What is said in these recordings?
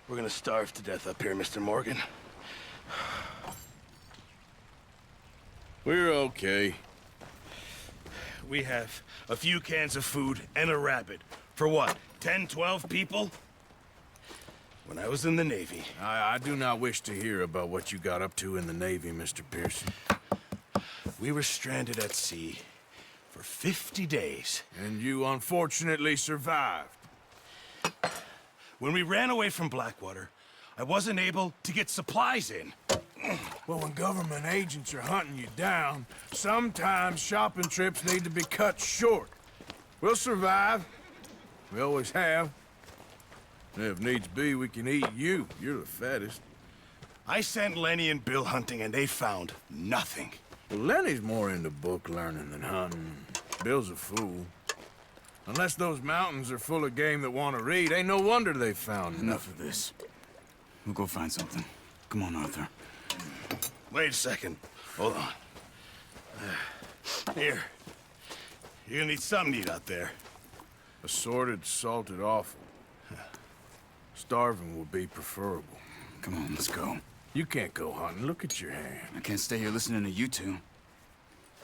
We're gonna starve to death up here, Mr. Morgan. We're okay. We have a few cans of food and a rabbit. For what, 10, 12 people? When I was in the Navy... I do not wish to hear about what you got up to in the Navy, Mr. Pearson. We were stranded at sea for 50 days. And you unfortunately survived. When we ran away from Blackwater, I wasn't able to get supplies in. Well, when government agents are hunting you down, sometimes shopping trips need to be cut short. We'll survive. We always have. And if needs be, we can eat you. You're the fattest. I sent Lenny and Bill hunting, and they found nothing. Well, Lenny's more into book learning than hunting. Bill's a fool. Unless those mountains are full of game that want to read, ain't no wonder they found Enough of this. We'll go find something. Come on, Arthur. Wait a second. Hold on. Here. You're gonna need something to eat out there. Assorted, salted offal. Starving would be preferable. Come on, let's go. You can't go hunting. Look at your hand. I can't stay here listening to you two.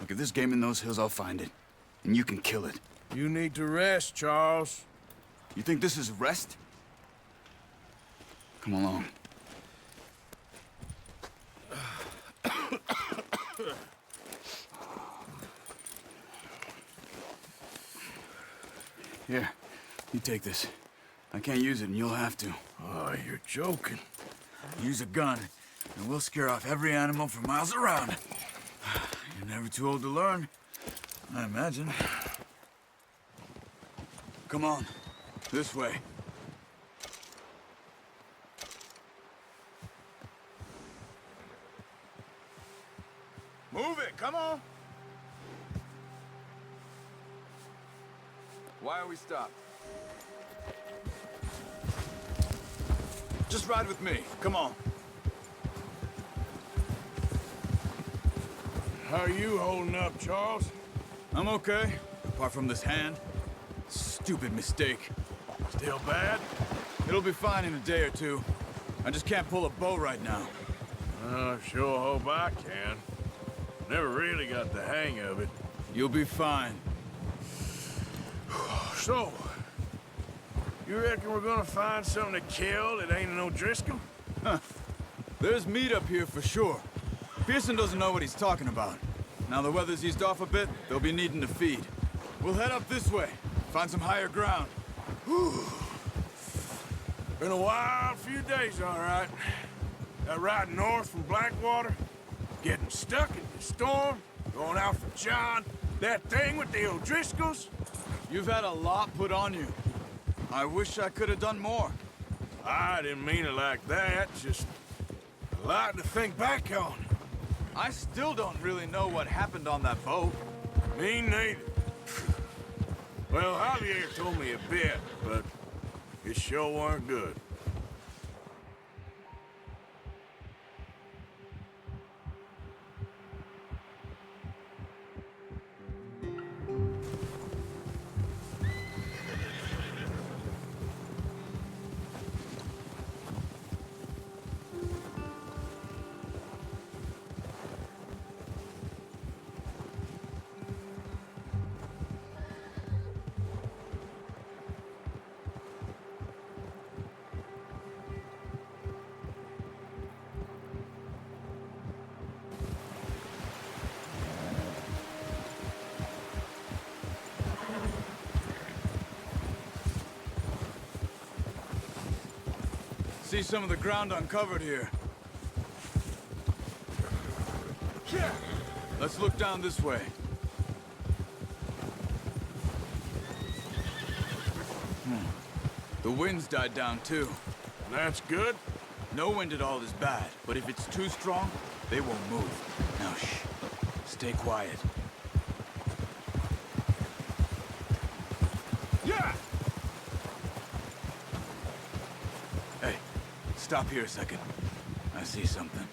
Look, if there's game in those hills, I'll find it. And you can kill it. You need to rest, Charles. You think this is rest? Come along. Here, you take this. I can't use it, and you'll have to. Oh, you're joking. Use a gun, and we'll scare off every animal for miles around. You're never too old to learn, I imagine. Come on, this way. Move it, come on. Why are we stopped? Just ride with me. Come on. How are you holding up, Charles? I'm okay, apart from this hand. Stupid mistake. Still bad? It'll be fine in a day or two. I just can't pull a bow right now. I sure hope I can. Never really got the hang of it. You'll be fine. So, you reckon we're gonna find something to kill that ain't no Driscoll? Huh. There's meat up here for sure. Pearson doesn't know what he's talking about. Now the weather's eased off a bit, they'll be needing to feed. We'll head up this way, find some higher ground. Been a wild few days, all right. That ride north from Blackwater, getting stuck in the storm, going out for John, that thing with the O'Driscolls. You've had a lot put on you. I wish I could have done more. I didn't mean it like that, just a lot to think back on. I still don't really know what happened on that boat. Me neither. Well, Javier told me a bit, but it sure weren't good. See some of the ground uncovered here. Let's look down this way. The wind's died down too. That's good. No wind at all is bad, but if it's too strong, they won't move. Now shh. Stay quiet. Yeah! Hey, stop here a second. I see something.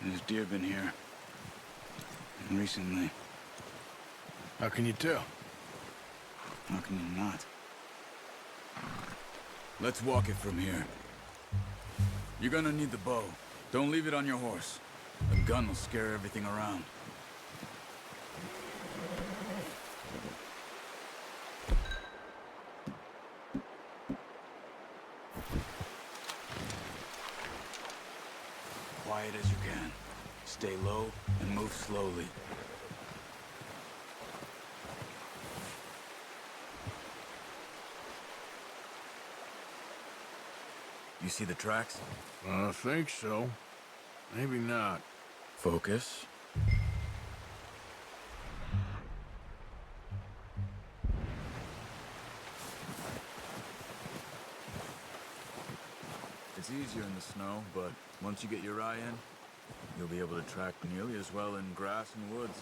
There's deer been here. And recently. How can you tell? How can you not? Let's walk it from here. You're gonna need the bow. Don't leave it on your horse. A gun will scare everything around. Quiet as you can. Stay low and move slowly. You see the tracks? I think so. Maybe not. Focus. It's easier in the snow, but once you get your eye in, you'll be able to track nearly as well in grass and woods.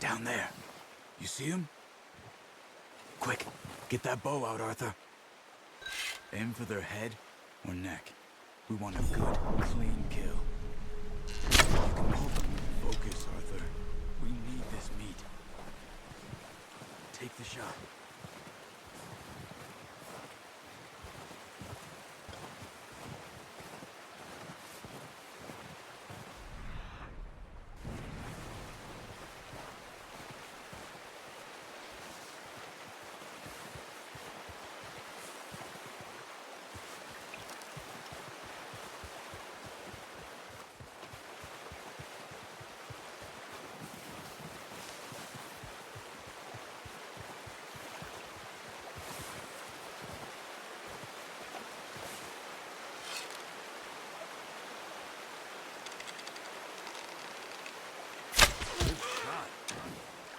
Down there. You see him? Quick, get that bow out, Arthur. Aim for their head or neck. We want a good, clean kill. You can hold them. Focus, Arthur. We need this meat. Take the shot.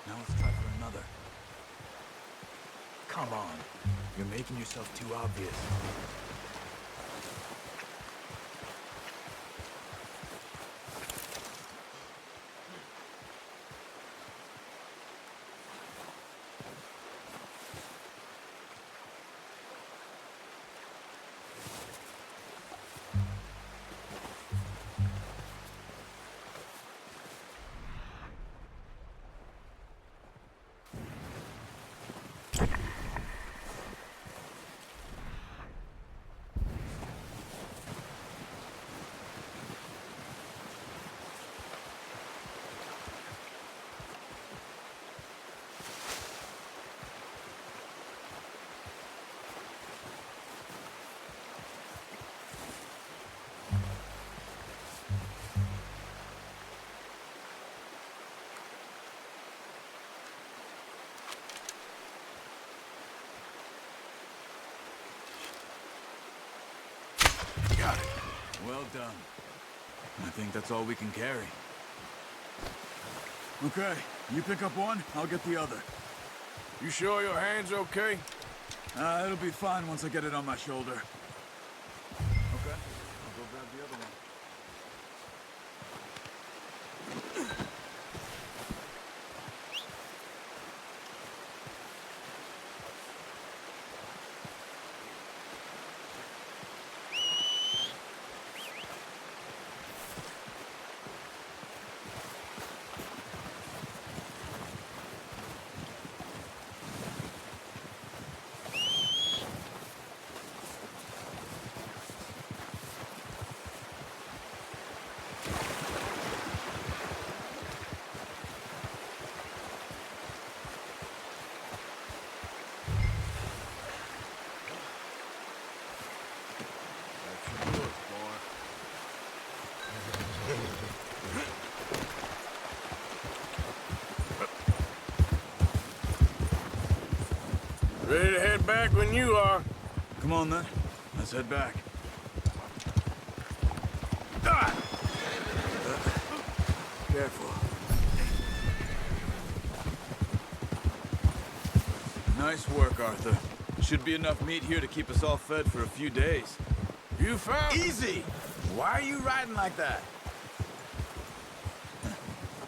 Now let's try for another. Come on. You're making yourself too obvious. Got it. Well done. I think that's all we can carry. Okay, you pick up one, I'll get the other. You sure your hand's okay? It'll be fine once I get it on my shoulder. Okay, I'll go grab the other one. Ready to head back when you are. Come on, then. Let's head back. Ah! Careful. Nice work, Arthur. Should be enough meat here to keep us all fed for a few days. You found... Easy! Why are you riding like that?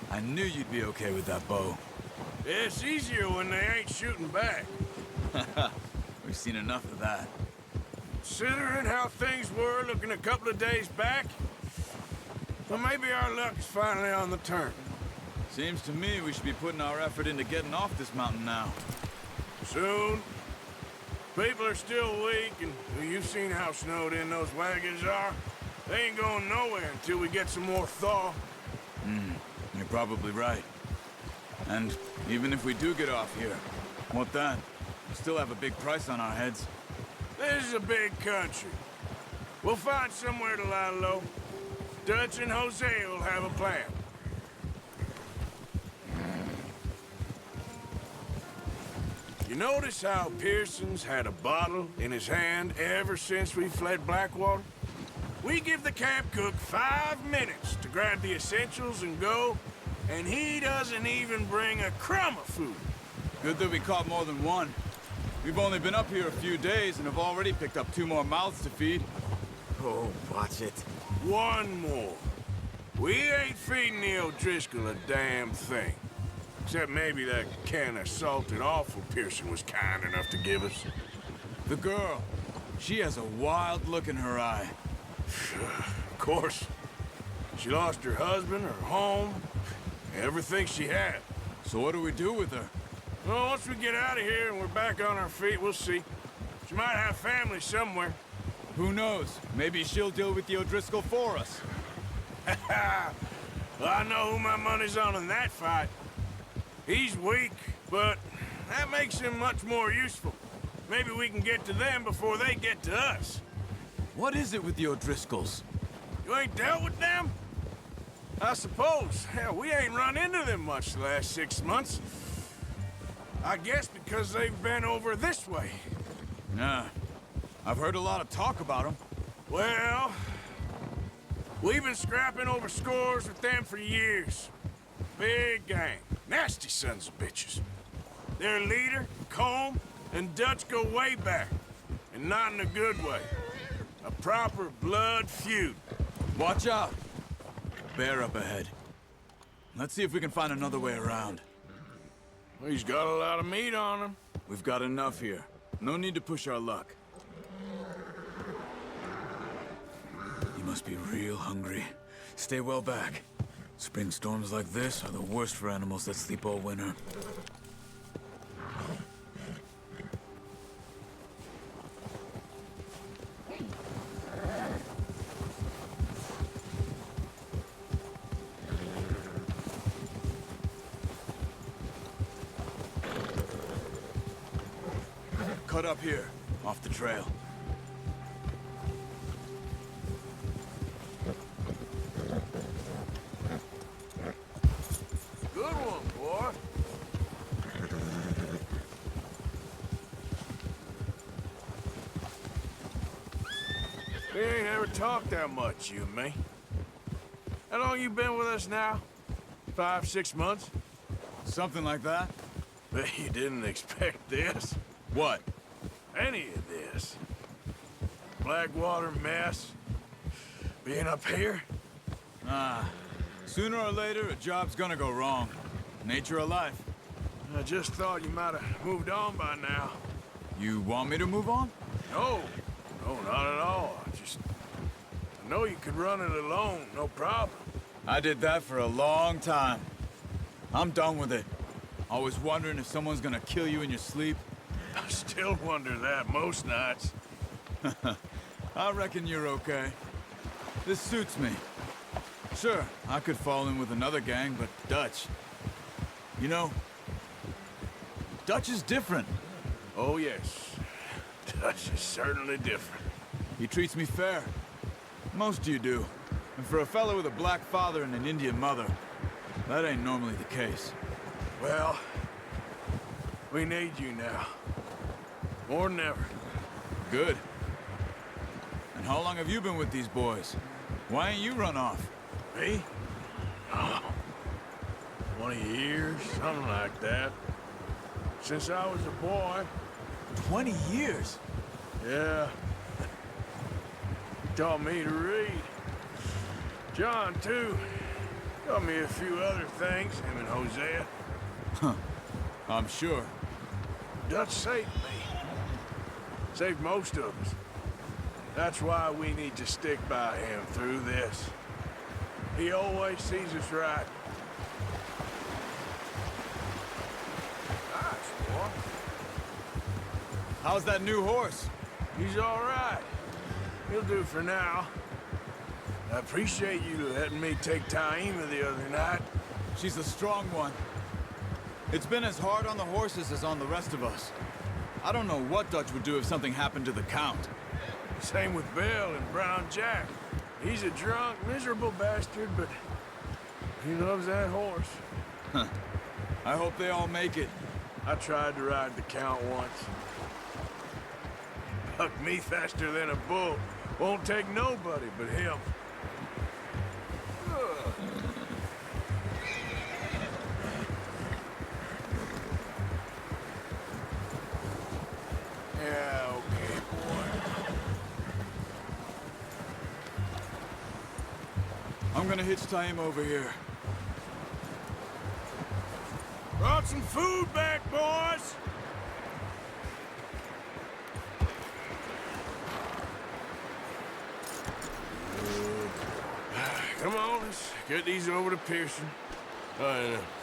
I knew you'd be okay with that bow. It's easier when they ain't shooting back. We've seen enough of that. Considering how things were looking a couple of days back, well, maybe our luck is finally on the turn. Seems to me we should be putting our effort into getting off this mountain now. Soon. People are still weak, and well, you've seen how snowed in those wagons are. They ain't going nowhere until we get some more thaw. You're probably right. And even if we do get off here, what then? We still have a big price on our heads. This is a big country. We'll find somewhere to lie low. Dutch and Jose will have a plan. You notice how Pearson's had a bottle in his hand ever since we fled Blackwater? We give the camp cook 5 minutes to grab the essentials and go, and he doesn't even bring a crumb of food. Good that we caught more than one. We've only been up here a few days and have already picked up 2 more mouths to feed. Oh, watch it. One more. We ain't feeding the O'Driscoll a damn thing. Except maybe that can of salted offal Pearson was kind enough to give us. The girl, she has a wild look in her eye. Of course. She lost her husband, her home, everything she had. So what do we do with her? Well, once we get out of here and we're back on our feet, we'll see. She might have family somewhere. Who knows? Maybe she'll deal with the O'Driscoll for us. Well, I know who my money's on in that fight. He's weak, but that makes him much more useful. Maybe we can get to them before they get to us. What is it with the O'Driscolls? You ain't dealt with them? I suppose. Hell, we ain't run into them much the last 6 months. I guess because they've been over this way. Nah. I've heard a lot of talk about them. Well, we've been scrapping over scores with them for years. Big gang. Nasty sons of bitches. Their leader, Combe, and Dutch go way back. And not in a good way. A proper blood feud. Watch out! Bear up ahead. Let's see if we can find another way around. He's got a lot of meat on him. We've got enough here. No need to push our luck. You must be real hungry. Stay well back. Spring storms like this are the worst for animals that sleep all winter. Cut up here, off the trail. Good one, boy. We ain't ever talked that much, you and me. How long you been with us now? 5, 6 months? Something like that? Bet you didn't expect this. What? Any of this. Blackwater mess. Being up here? Ah. Sooner or later, a job's gonna go wrong. Nature of life. I just thought you might have moved on by now. You want me to move on? No. No, not at all. I know you could run it alone, no problem. I did that for a long time. I'm done with it. Always wondering if someone's gonna kill you in your sleep. I still wonder that most nights. I reckon you're okay. This suits me. Sure, I could fall in with another gang, but Dutch... You know, Dutch is different. Oh, yes. Dutch is certainly different. He treats me fair. Most of you do. And for a fellow with a black father and an Indian mother, that ain't normally the case. Well, we need you now. More than ever. Good. And how long have you been with these boys? Why ain't you run off? Me? Oh, 20 years, something like that. Since I was a boy. 20 years? Yeah. Taught me to read. John, too. Taught me a few other things, him and Hosea. Huh. I'm sure. Dutch saved me. Saved most of us. That's why we need to stick by him through this. He always sees us right. Nice, boy. How's that new horse? He's all right. He'll do for now. I appreciate you letting me take Taima the other night. She's a strong one. It's been as hard on the horses as on the rest of us. I don't know what Dutch would do if something happened to the Count. Same with Bill and Brown Jack. He's a drunk, miserable bastard, but he loves that horse. Huh. I hope they all make it. I tried to ride the Count once. Bucked me faster than a bull. Won't take nobody but him. Yeah, okay, boy. I'm gonna hitch Taima over here. Brought some food back, boys! Come on, let's get these over to Pearson.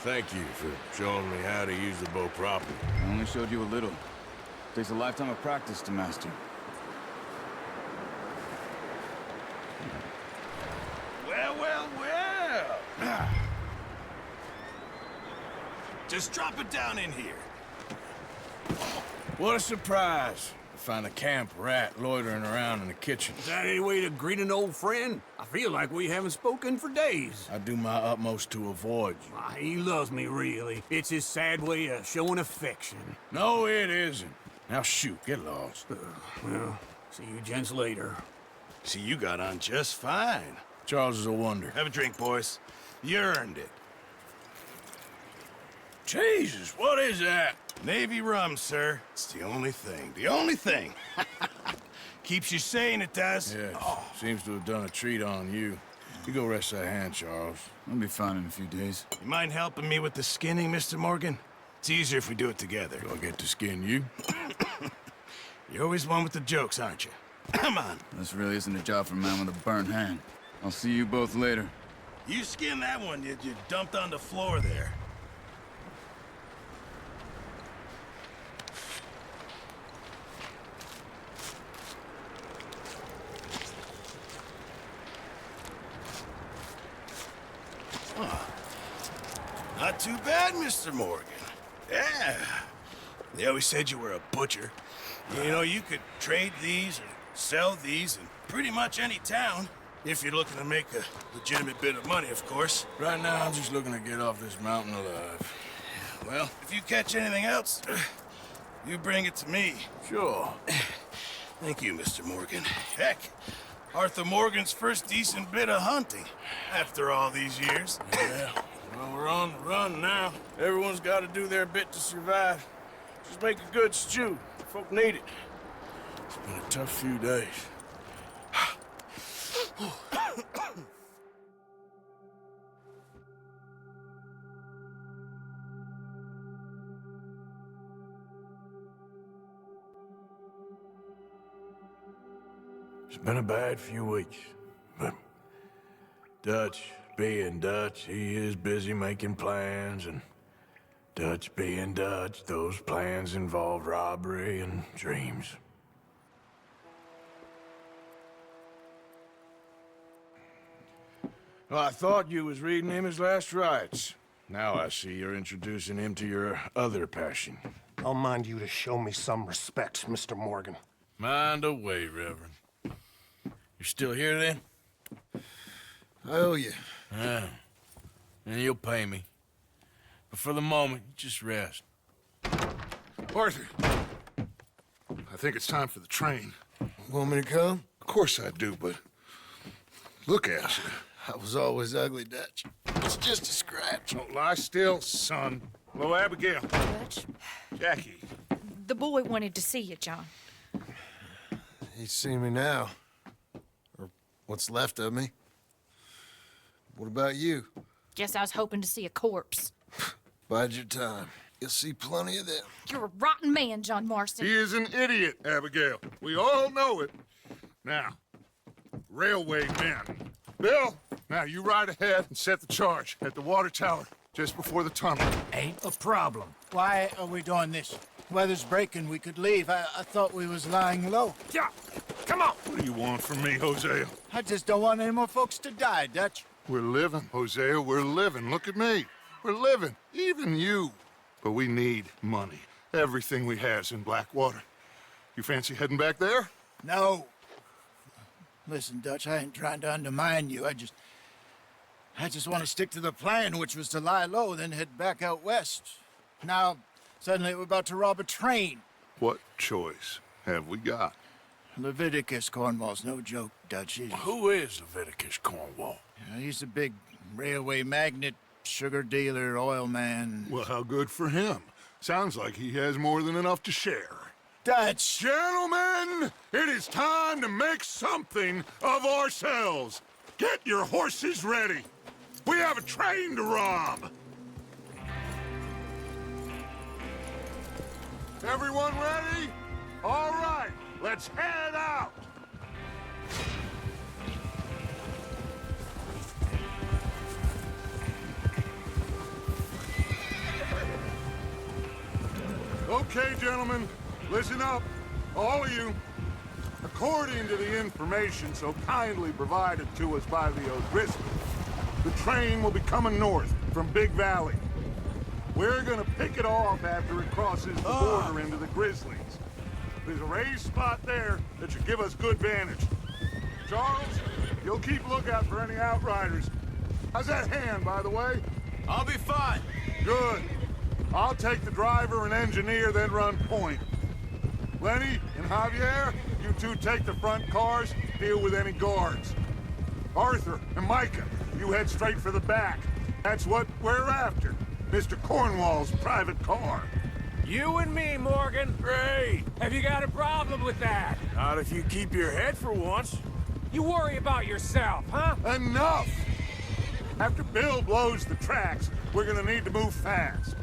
Thank you for showing me how to use the bow properly. I only showed you a little. Takes a lifetime of practice to master. Well, well, well. Just drop it down in here. What a surprise. To find a camp rat loitering around in the kitchen. Is that any way to greet an old friend? I feel like we haven't spoken for days. I do my utmost to avoid you. Ah, he loves me, really. It's his sad way of showing affection. No, it isn't. Now shoot, get lost. Well, see you gents later. See, you got on just fine. Charles is a wonder. Have a drink, boys. You earned it. Jesus, what is that? Navy rum, sir. It's the only thing. The only thing. Keeps you sane, it does. Yes, seems to have done a treat on you. You go rest that hand, Charles. I'll be fine in a few days. You mind helping me with the skinning, Mr. Morgan? It's easier if we do it together. Do I get to skin you? You're always one with the jokes, aren't you? Come on. This really isn't a job for a man with a burnt hand. I'll see you both later. You skin that one you dumped on the floor there. Not too bad, Mr. Morgan. Yeah. They always said you were a butcher. You know, you could trade these or sell these in pretty much any town. If you're looking to make a legitimate bit of money, of course. Right now, I'm just looking to get off this mountain alive. Well, if you catch anything else, you bring it to me. Sure. Thank you, Mr. Morgan. Heck, Arthur Morgan's first decent bit of hunting after all these years. Yeah. Well, we're on the run now. Everyone's got to do their bit to survive. Just make a good stew. Folk need it. It's been a tough few days. It's been a bad few weeks, but Dutch being Dutch, he is busy making plans, and Dutch being Dutch, those plans involve robbery and dreams. Well, I thought you was reading him his last rites. Now I see you're introducing him to your other passion. I'll mind you to show me some respect, Mr. Morgan. Mind away, Reverend. You're still here, then? I owe you. Yeah. And you'll pay me. But for the moment, just rest. Arthur! think it's time for the train. Want me to come? Of course I do, but look at you. I was always ugly, Dutch. It's just a scratch. Don't lie still, son. Hello, Abigail. Dutch, Jackie. the boy wanted to see you, John. He's seen me now. Or what's left of me. What about you? Guess I was hoping to see a corpse. Bide your time. You'll see plenty of them. You're a rotten man, John Marston. He is an idiot, Abigail. We all know it. Now, railway men. Bill, now you ride ahead and set the charge at the water tower just before the tunnel. Ain't a problem. Why are we doing this? Weather's breaking, we could leave. I thought we was lying low. Yeah, come on. What do you want from me, Hosea? I just don't want any more folks to die, Dutch. We're living, Hosea, we're living. Look at me. We're living, even you. But we need money. Everything we has in Blackwater. You fancy heading back there? No. Listen, Dutch, I ain't trying to undermine you. I just want to stick to the plan, which was to lie low, then head back out west. Now, suddenly we're about to rob a train. What choice have we got? Leviticus Cornwall's no joke, Dutch. Who is Leviticus Cornwall? He's a big railway magnate, sugar dealer, oil man. Well, how good for him. Sounds like he has more than enough to share. Dutch! Gentlemen, it is time to make something of ourselves. Get your horses ready. We have a train to rob. Everyone ready? All right, let's head out. Okay, gentlemen, listen up, all of you. According to the information so kindly provided to us by the O'Driscolls, the train will be coming north from Big Valley. We're gonna pick it off after it crosses the border into the Grizzlies. There's a raised spot there that should give us good vantage. Charles, you'll keep lookout for any outriders. How's that hand, by the way? I'll be fine. Good. I'll take the driver and engineer, then run point. Lenny and Javier, you two take the front cars, deal with any guards. Arthur and Micah, you head straight for the back. That's what we're after. Mr. Cornwall's private car. You and me, Morgan. Great. Have you got a problem with that? Not if you keep your head for once. You worry about yourself, huh? Enough! After Bill blows the tracks, we're gonna need to move fast.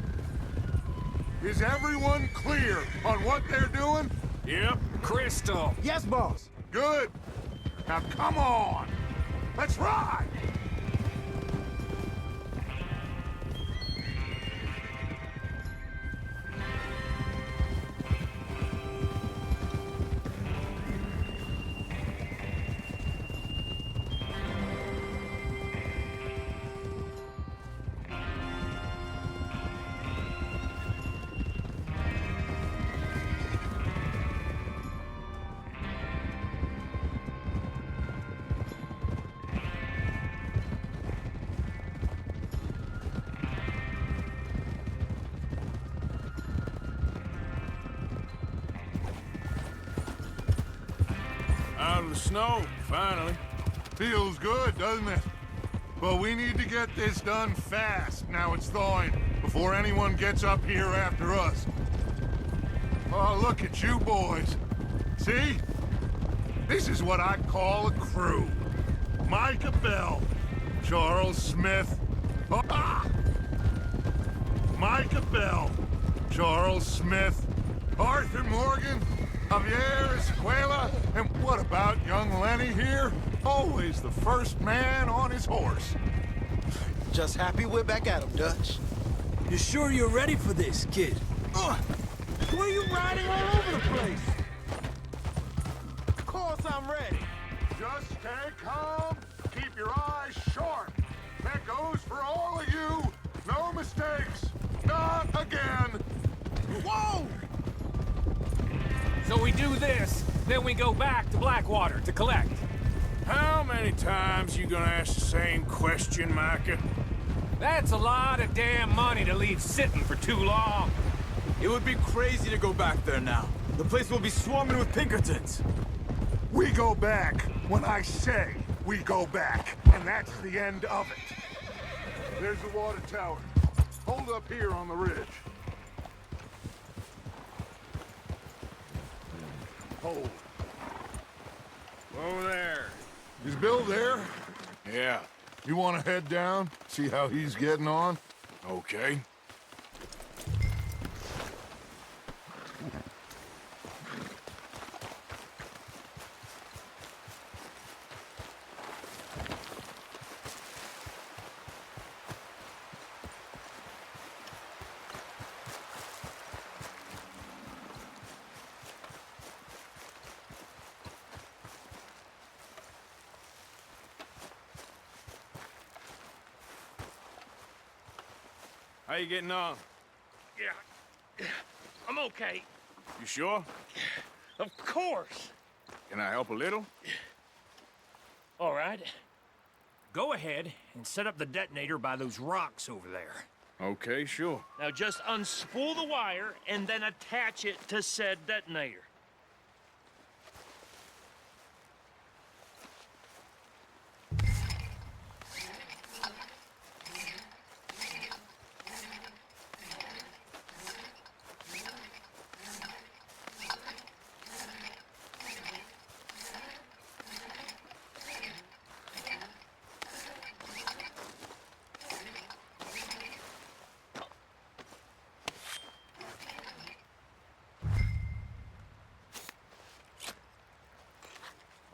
Is everyone clear on what they're doing? Yep. Crystal. Yes, boss. Good. Now come on. Let's ride. Out of the snow, finally. Feels good, doesn't it? But we need to get this done fast, now it's thawing, before anyone gets up here after us. Oh, look at you boys. See? This is what I call a crew. Micah Bell, Charles Smith. Oh, Micah Bell, Charles Smith, Arthur Morgan, Javier Escuela, and what about young Lenny here? Always the first man on his horse. Just happy we're back at him, Dutch. You sure you're ready for this, kid? Why are you riding all over the place? Of course I'm ready. Just stay calm, keep your eyes sharp. That goes for all of you. No mistakes. Not again. Whoa! So we do this, then we go back to Blackwater to collect. How many times you gonna ask the same question, Micah? That's a lot of damn money to leave sitting for too long. It would be crazy to go back there now. The place will be swarming with Pinkertons. We go back when I say we go back, and that's the end of it. There's the water tower. Hold up here on the ridge. Hold. Over there. Is Bill there? Yeah. You want to head down, see how he's getting on? Okay. How you getting on? Yeah, I'm okay. You sure? Of course. Can I help a little? All right. Go ahead and set up the detonator by those rocks over there. Okay, sure. Now just unspool the wire and then attach it to said detonator.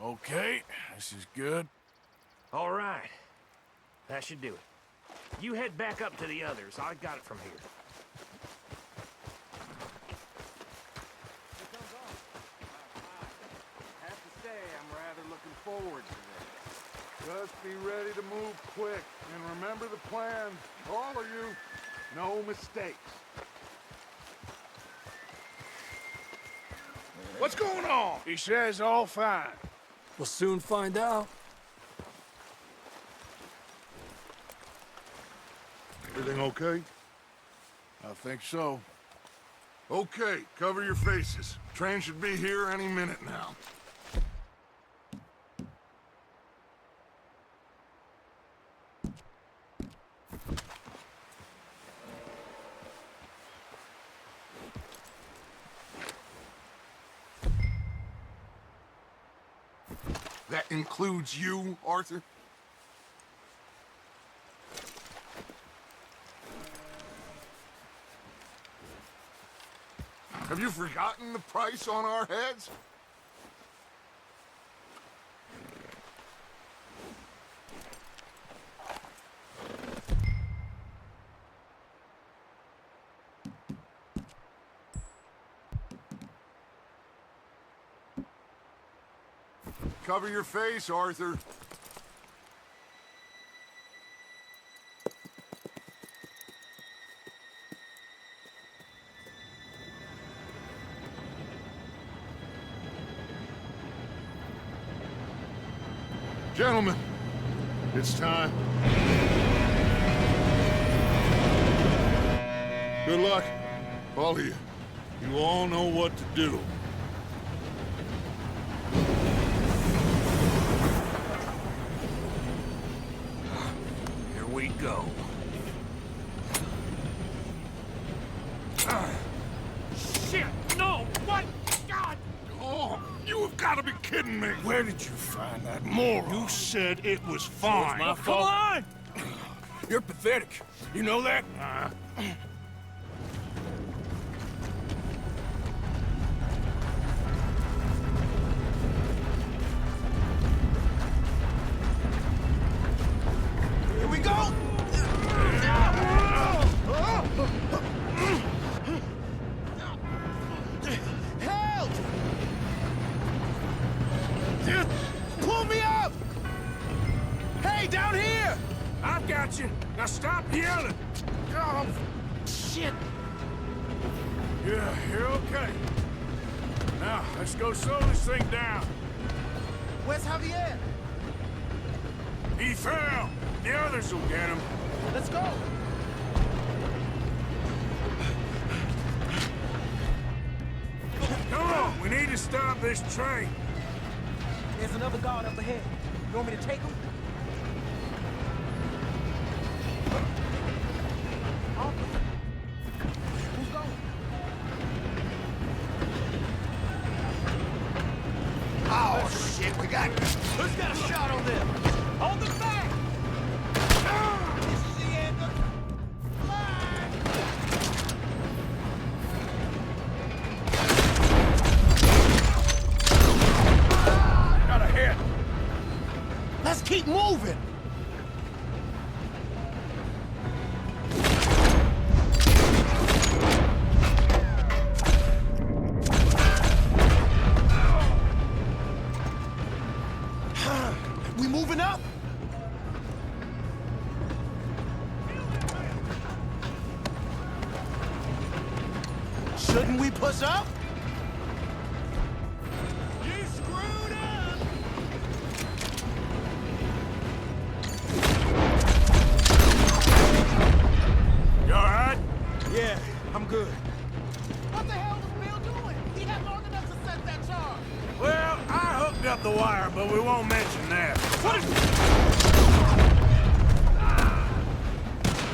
Okay, this is good. All right. That should do it. You head back up to the others. I got it from here. I have to say, I'm rather looking forward to this. Just be ready to move quick, and remember the plan. All of you, no mistakes. What's going on? He says all fine. We'll soon find out. Everything okay? I think so. Okay, cover your faces. Train should be here any minute now. That includes you, Arthur? Have you forgotten the price on our heads? Cover your face, Arthur. Gentlemen, it's time. Good luck, all of you. You all know what to do. Here we go. Shit! No! What? God! Oh, you have got to be kidding me. Where did you find that moron? You said it was fine. My fault. Come on! You're pathetic. You know that? Here we go! Help! Pull me up! Hey, down here! I've got you. Now stop yelling. Oh, Shit! yeah, you're okay. Now, let's go slow this thing down. Where's Javier? He fell. The others will get him. Let's go! Come on. to stop this train. There's another guard up ahead. You want me to take him? Who's going? Oh, shit, we got... Who's got a shot on them? Hold them back! This is the end of... Got a hit. Let's keep moving! We moving up? Shouldn't we push up? You screwed up! You all right? Yeah, I'm good. What the hell was Bill doing? He had long enough to set that charge. Well, I hooked up the wire, but we won't mention that. What is...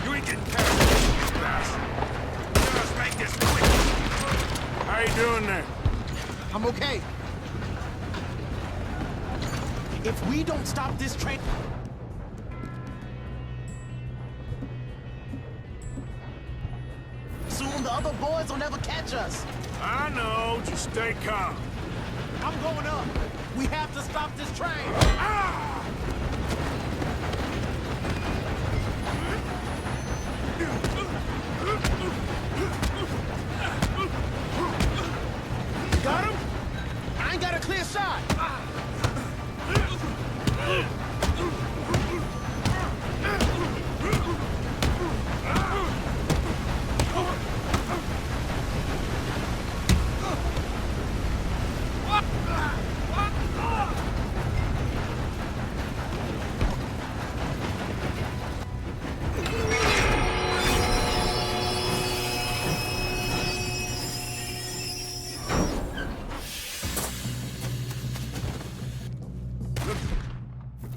You ain't getting carried, you bastard. Let's make this quick. How you doing there? I'm okay. If we don't stop this train... Soon the other boys will never catch us. I know, just stay calm. I'm going up. We have to stop this train. Ah! Got him? I ain't got a clear shot.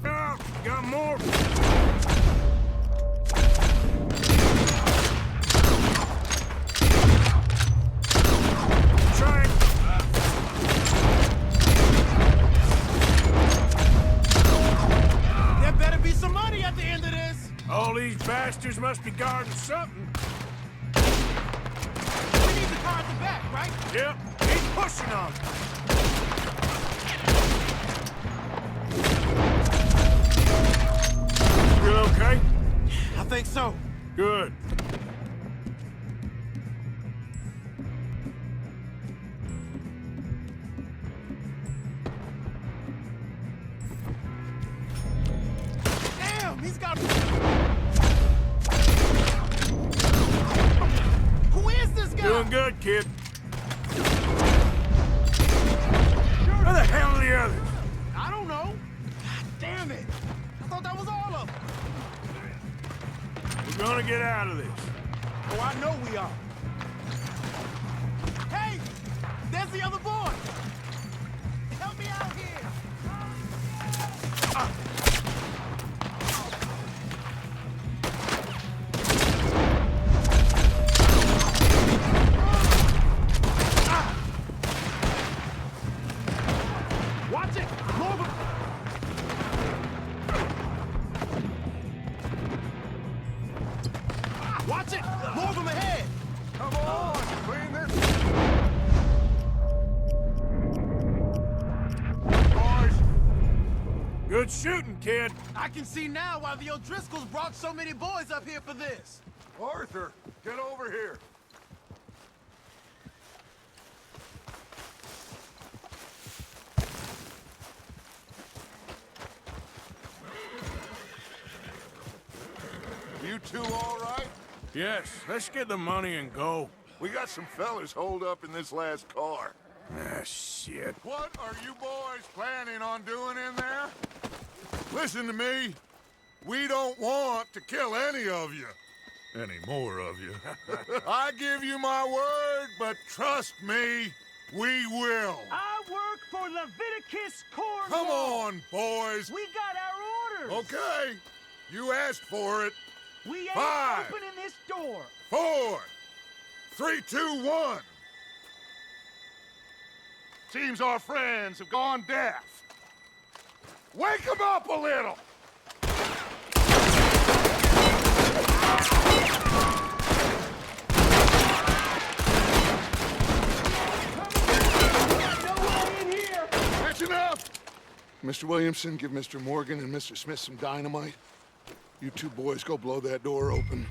Oh, got more. Train. There better be some money at the end of this. All these bastards must be guarding something. We need the car at the back, right? Yep, keep pushing on it. You okay? I think so. Good. Damn, he's got... Who is this guy? Doing good, kid. Where the hell are the others? I don't know. God damn it. I thought that was all of them. We're gonna get out of this. Oh, I know we are. Hey, there's the other boy. Help me out here. Watch it. Move him. Watch it. Move him ahead. Come on, clean this. Boys, Good shooting, kid. I can see now why the O'Driscolls brought so many boys up here for this. Arthur, get over here. You two all right? Yes, let's get the money and go. We got some fellas holed up in this last car. Ah, shit. What are you boys planning on doing in there? Listen to me. We don't want to kill any of you. Any more of you. I give you my word, but trust me, We will. I work for Leviticus Cornwall. Come on, boys. We got our orders. Okay. You asked for it. We ain't 5, opening this door. 4, 3, 2, 1. Seems our friends have gone deaf. Wake them up a little. That's enough! Mr. Williamson, give Mr. Morgan and Mr. Smith some dynamite. You two boys go blow that door open.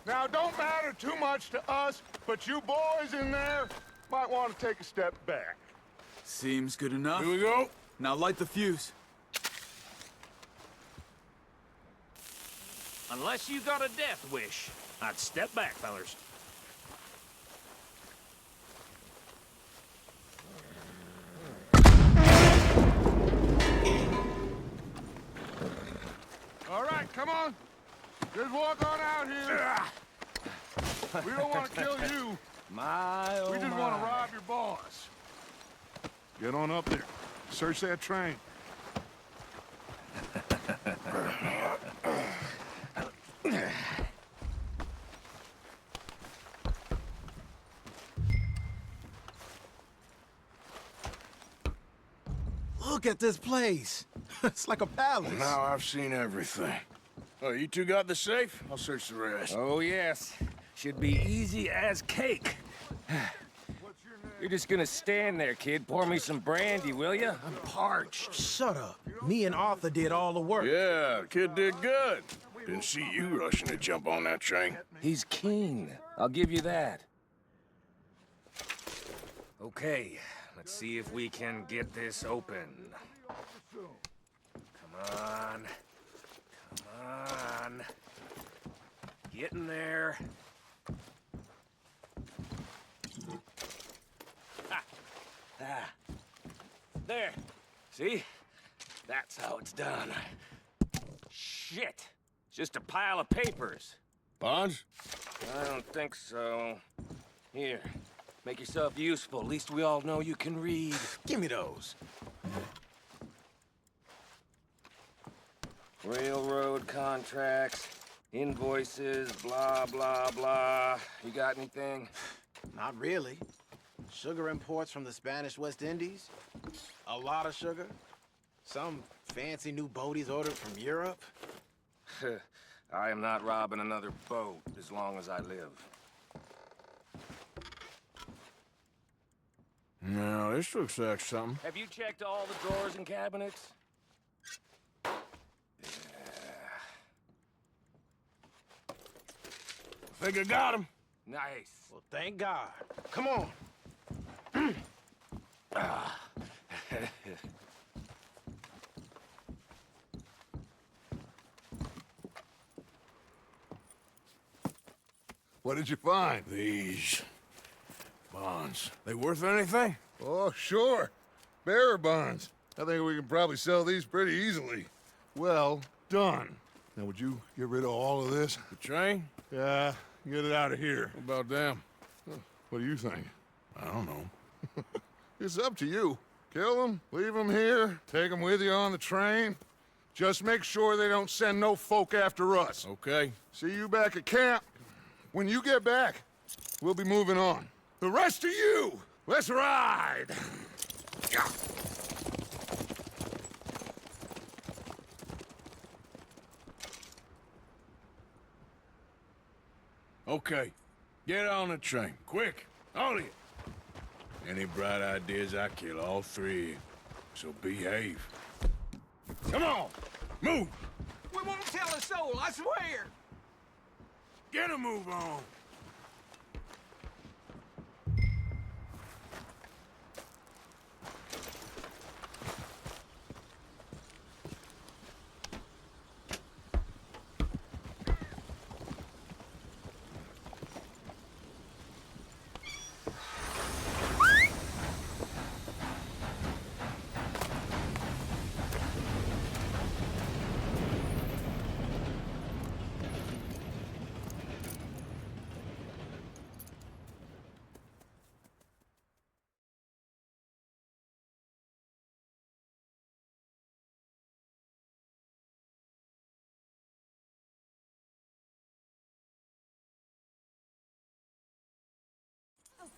Now, don't matter too much to us, but you boys in there might want to take a step back. Seems good enough. Here we go. Now light the fuse. Unless you got a death wish, I'd step back, fellers. All right, come on. Just walk on out here. We don't want to kill you. We just want to rob your boss. Get on up there. Search that train. Look at this place. It's like a palace. Now I've seen everything. Oh, you two got the safe? I'll search the rest. Oh, yes. Should be easy as cake. You're just gonna stand there, kid. Pour me some brandy, will ya? I'm parched. Shut up. Me and Arthur did all the work. Yeah, the kid did good. Didn't see you rushing to jump on that train. He's keen. I'll give you that. Okay, let's see if we can get this open. Come on. Come on. Get in there. Ah. There. See? That's how it's done. Shit. It's just a pile of papers. Bonds? I don't think so. Here. Make yourself useful. At least we all know you can read. Give me those. Railroad contracts, invoices, blah, blah, blah. You got anything? Not really. Sugar imports from the Spanish West Indies. A lot of sugar. Some fancy new boat he's ordered from Europe. I am not robbing another boat as long as I live. No, this looks like something. Have you checked all the drawers and cabinets? Think I got him. Nice. Well, thank God. Come on. What did you find? These bonds. They worth anything? Oh, sure. Bearer bonds. I think we can probably sell these pretty easily. Well done. Now, would you get rid of all of this? The train? Yeah, get it out of here. What about them? What do you think? I don't know. It's up to you. Kill them, leave them here, take them with you on the train. Just make sure they don't send no folk after us. Okay. See you back at camp. When you get back, we'll be moving on. The rest of you, let's ride! Okay. Get on the train. Quick. All of you. Any bright ideas, I kill all three of you. So behave. Come on! Move! We won't tell a soul, I swear. Get a move on!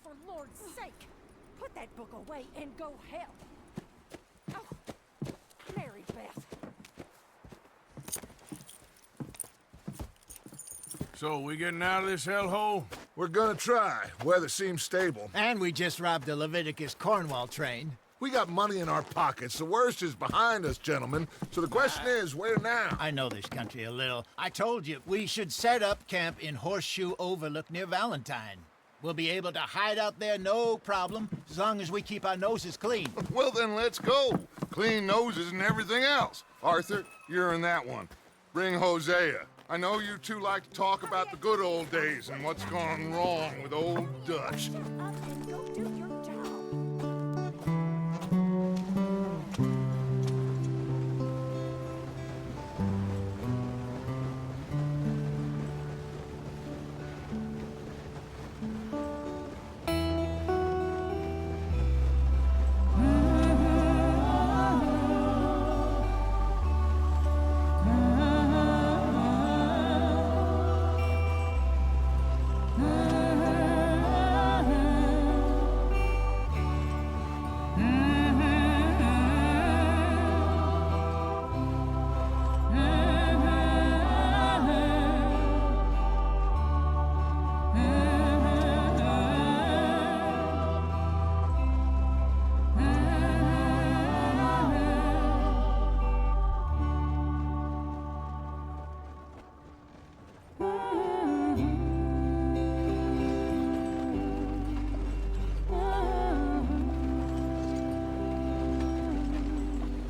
for Lord's sake! Put that book away and go help! Oh, Mary Beth. So, we getting out of this hellhole? We're gonna try. Weather seems stable. And we just robbed the Leviticus Cornwall train. We got money in our pockets. The worst is behind us, gentlemen. So the question is, where now? I know this country a little. I told you, we should set up camp in Horseshoe Overlook near Valentine. We'll be able to hide out there, no problem, as long as we keep our noses clean. Well, then let's go. Clean noses and everything else. Arthur, you're in that one. Bring Hosea. I know you two like to talk about the good old days and what's gone wrong with old Dutch. Shut up and go do your job.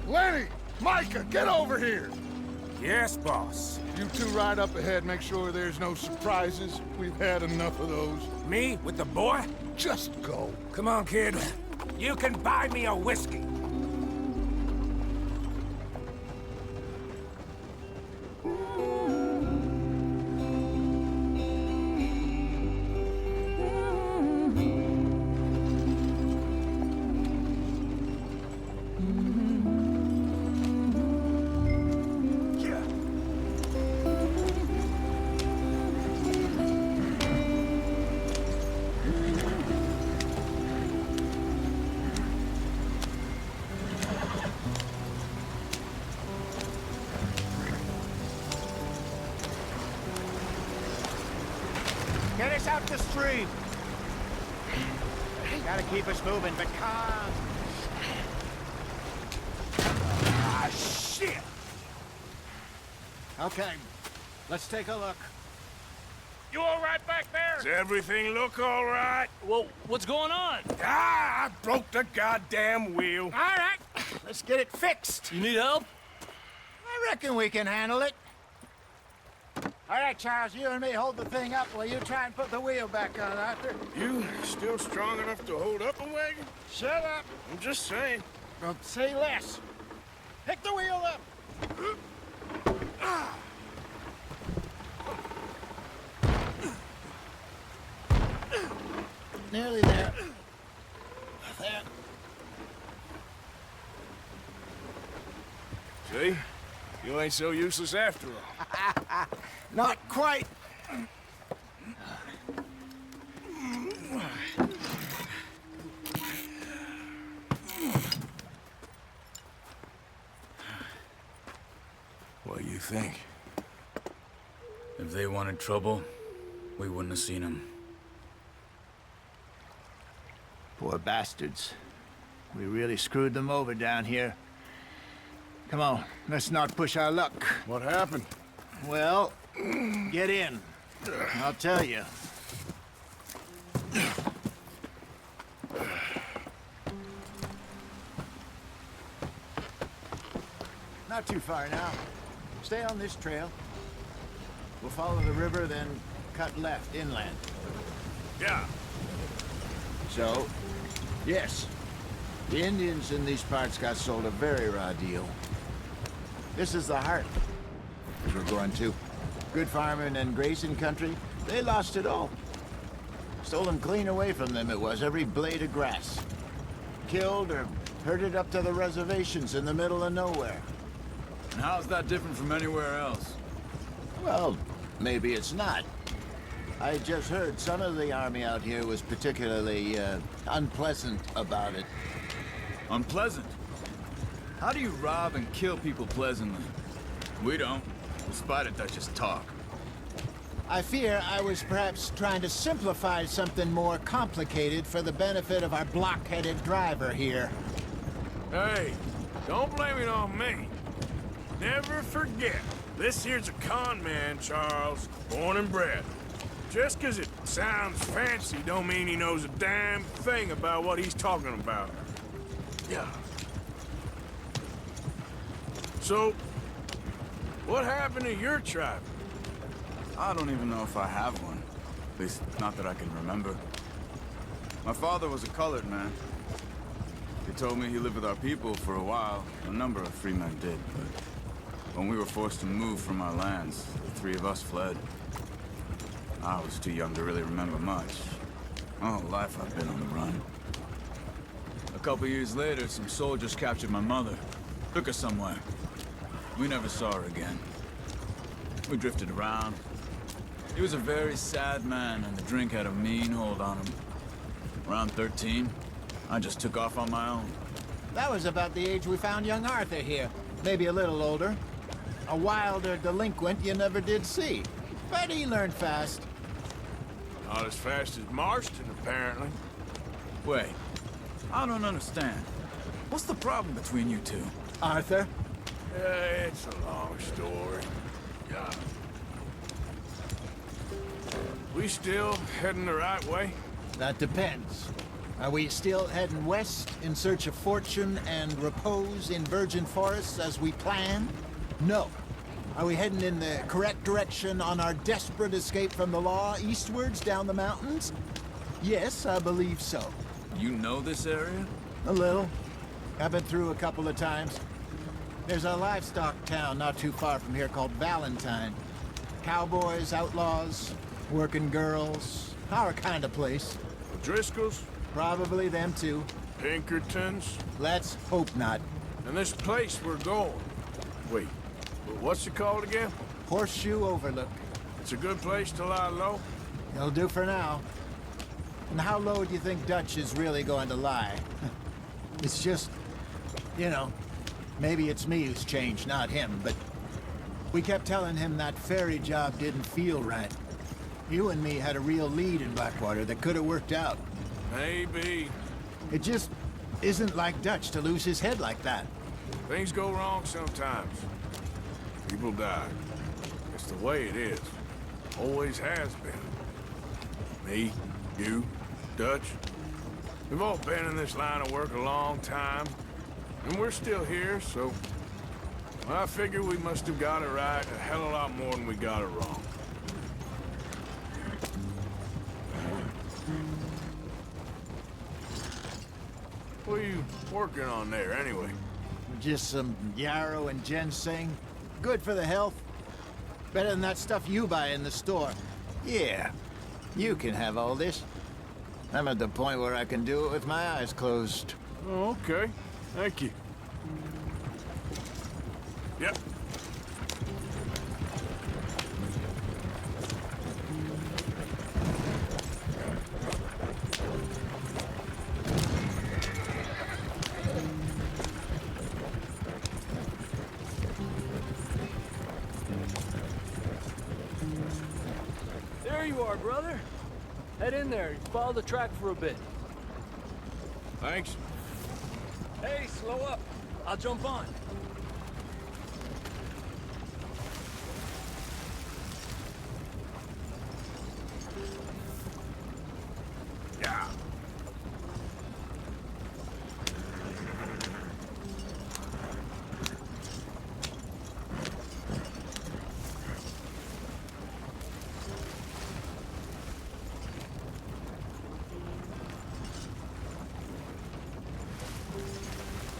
Lenny! Micah, get over here! Yes, boss. You two ride up ahead, make sure there's no surprises. We've had enough of those. Me with the boy? Just go. Come on, kid. You can buy me a whiskey. Get us out the stream. Gotta keep us moving, but calm. Ah, shit! Okay, let's take a look. You all right back there? Does everything look all right? Well, what's going on? Ah, I broke the goddamn wheel. All right, let's get it fixed. You need help? I reckon we can handle it. All right, Charles, you and me hold the thing up while you try and put the wheel back on, Arthur. You still strong enough to hold up a wagon? Shut up. I'm just saying. Don't say less. Pick the wheel up. Nearly there. There. See? You ain't so useless after all. Not quite. What do you think? If they wanted trouble, we wouldn't have seen them. Poor bastards. We really screwed them over down here. Come on, let's not push our luck. What happened? Well, get in. I'll tell you. Not too far now. Stay on this trail. We'll follow the river, then cut left inland. Yeah. So, yes, the Indians in these parts got sold a very raw deal. This is the heart, which we're going to. Good farming and grazing country, they lost it all. Stolen clean away from them it was, every blade of grass. Killed or herded up to the reservations in the middle of nowhere. And how's that different from anywhere else? Well, maybe it's not. I just heard some of the army out here was particularly unpleasant about it. Unpleasant? How do you rob and kill people pleasantly? We don't, despite it, that's just talk. I fear I was perhaps trying to simplify something more complicated for the benefit of our block-headed driver here. Hey, don't blame it on me. Never forget, this here's a con man, Charles, born and bred. Just 'cause it sounds fancy don't mean he knows a damn thing about what he's talking about. Yeah. So, what happened to your tribe? I don't even know if I have one. At least, not that I can remember. My father was a colored man. He told me he lived with our people for a while. A number of free men did, but when we were forced to move from our lands, the three of us fled. I was too young to really remember much. My whole life I've been on the run. A couple years later, some soldiers captured my mother. Took her somewhere. We never saw her again. We drifted around. He was a very sad man, and the drink had a mean hold on him. Around 13, I just took off on my own. That was about the age we found young Arthur here. Maybe a little older. A wilder delinquent you never did see. But he learned fast. Not as fast as Marston, apparently. Wait, I don't understand. What's the problem between you two? Arthur? It's a long story. Yeah. We still heading the right way? That depends. Are we still heading west in search of fortune and repose in virgin forests as we planned? No. Are we heading in the correct direction on our desperate escape from the law eastwards down the mountains? Yes, I believe so. You know this area? A little. I've been through a couple of times. There's a livestock town not too far from here called Valentine. Cowboys, outlaws, working girls, our kind of place. The Driscolls? Probably them too. Pinkertons? Let's hope not. And this place we're going. Wait, what's it called again? Horseshoe Overlook. It's a good place to lie low? It'll do for now. And how low do you think Dutch is really going to lie? It's just, you know, maybe it's me who's changed, not him, but we kept telling him that ferry job didn't feel right. You and me had a real lead in Blackwater that could have worked out. Maybe. It just isn't like Dutch to lose his head like that. Things go wrong sometimes. People die. It's the way it is. Always has been. Me, you, Dutch. We've all been in this line of work a long time. And we're still here, so... I figure we must have got it right a hell of a lot more than we got it wrong. What are you working on there, anyway? Just some yarrow and ginseng. Good for the health. Better than that stuff you buy in the store. Yeah, you can have all this. I'm at the point where I can do it with my eyes closed. Oh, okay. Thank you. Yep. There you are, brother. Head in there. Follow the track for a bit. Thanks. Hey, slow up. I'll jump on. Yeah.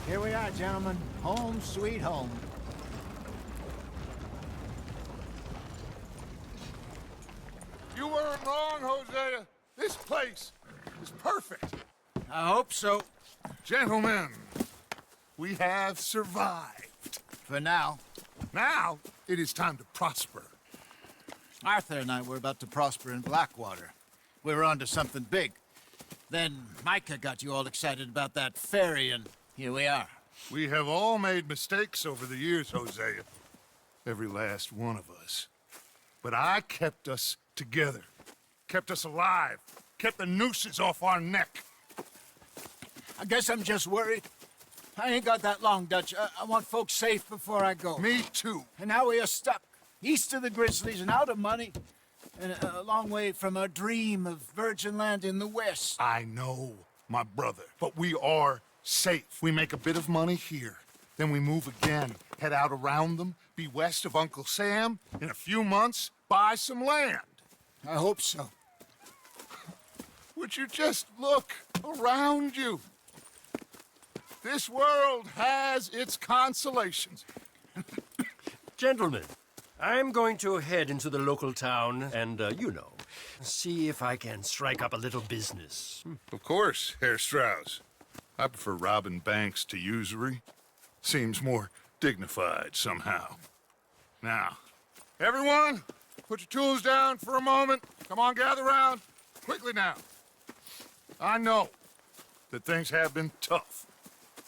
Here we are, gentlemen. Home sweet home. You weren't wrong, Hosea. This place is perfect. I hope so. Gentlemen, we have survived. For now. Now, it is time to prosper. Arthur and I were about to prosper in Blackwater. We were onto something big. Then Micah got you all excited about that ferry, and here we are. We have all made mistakes over the years, Hosea. Every last one of us. But I kept us together. Kept us alive. Kept the nooses off our neck. I guess I'm just worried. I ain't got that long, Dutch. I want folks safe before I go. Me too. And now we are stuck. East of the Grizzlies and out of money. And a long way from our dream of virgin land in the west. I know, my brother. But we are safe. We make a bit of money here. Then we move again. Head out around them. Be west of Uncle Sam. In a few months, buy some land. I hope so. Would you just look around you? This world has its consolations. Gentlemen, I'm going to head into the local town and, see if I can strike up a little business. Of course, Herr Strauss. I prefer robbing banks to usury. Seems more dignified somehow. Now, everyone, put your tools down for a moment. Come on, gather round. Quickly now. I know that things have been tough,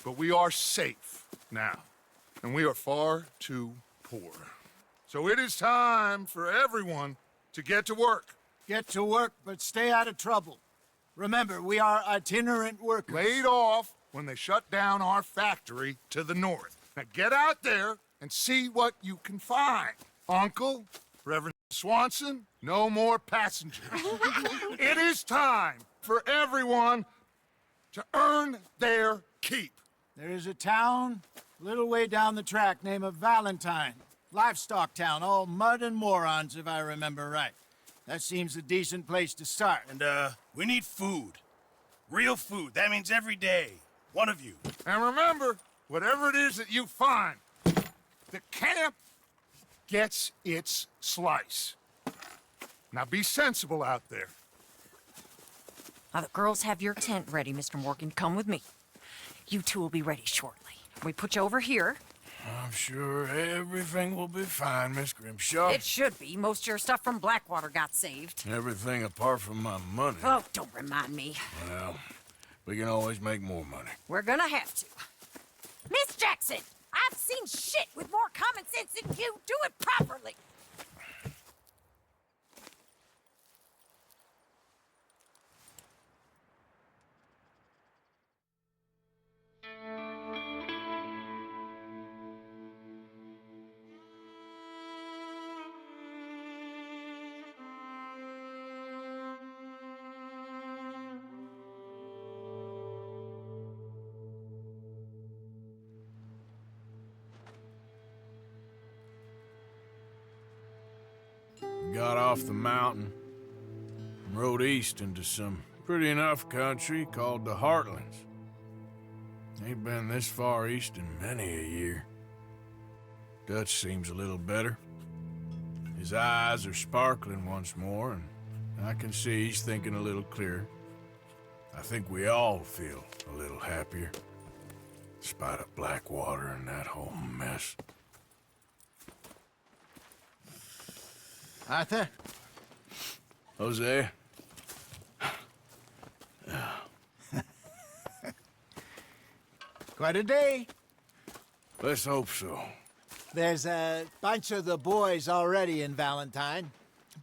but we are safe now, and we are far too poor. So it is time for everyone to get to work. Get to work, but stay out of trouble. Remember, we are itinerant workers. Laid off when they shut down our factory to the north. Now get out there and see what you can find. Uncle, Reverend Swanson, no more passengers. It is time for everyone to earn their keep. There is a town a little way down the track named Valentine. Livestock town, all mud and morons, if I remember right. That seems a decent place to start. And, we need food. Real food. That means every day. One of you. And remember, whatever it is that you find, the camp gets its slice. Now be sensible out there. Now the girls have your tent ready, Mr. Morgan. Come with me. You two will be ready shortly. We put you over here. I'm sure everything will be fine, Miss Grimshaw. It should be. Most of your stuff from Blackwater got saved. Everything apart from my money. Oh, don't remind me. Well, we can always make more money. We're gonna have to. Miss Jackson, I've seen shit with more common sense than you. Do it properly. Got off the mountain and rode east into some pretty enough country called the Heartlands. Ain't been this far east in many a year. Dutch seems a little better. His eyes are sparkling once more, and I can see he's thinking a little clearer. I think we all feel a little happier, in spite of Blackwater and that whole mess. Arthur? Jose? Quite a day. Let's hope so. There's a bunch of the boys already in Valentine.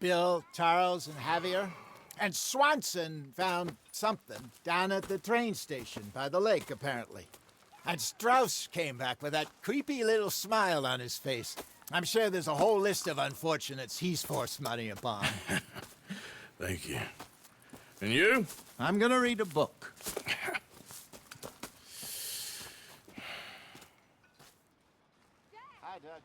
Bill, Charles, and Javier. And Swanson found something down at the train station by the lake, apparently. And Strauss came back with that creepy little smile on his face. I'm sure there's a whole list of unfortunates he's forced money upon. Thank you. And you? I'm gonna read a book. Hi, Dutch.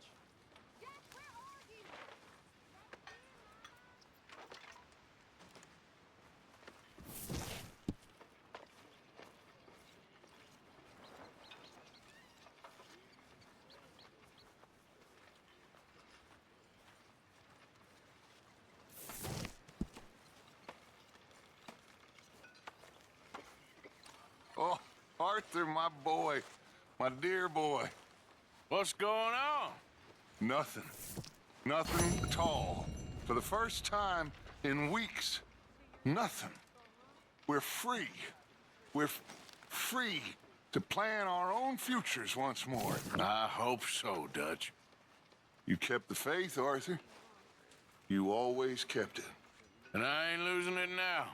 Oh, Arthur, my boy. My dear boy. What's going on? Nothing. Nothing at all. For the first time in weeks, nothing. We're free. We're free to plan our own futures once more. I hope so, Dutch. You kept the faith, Arthur. You always kept it. And I ain't losing it now.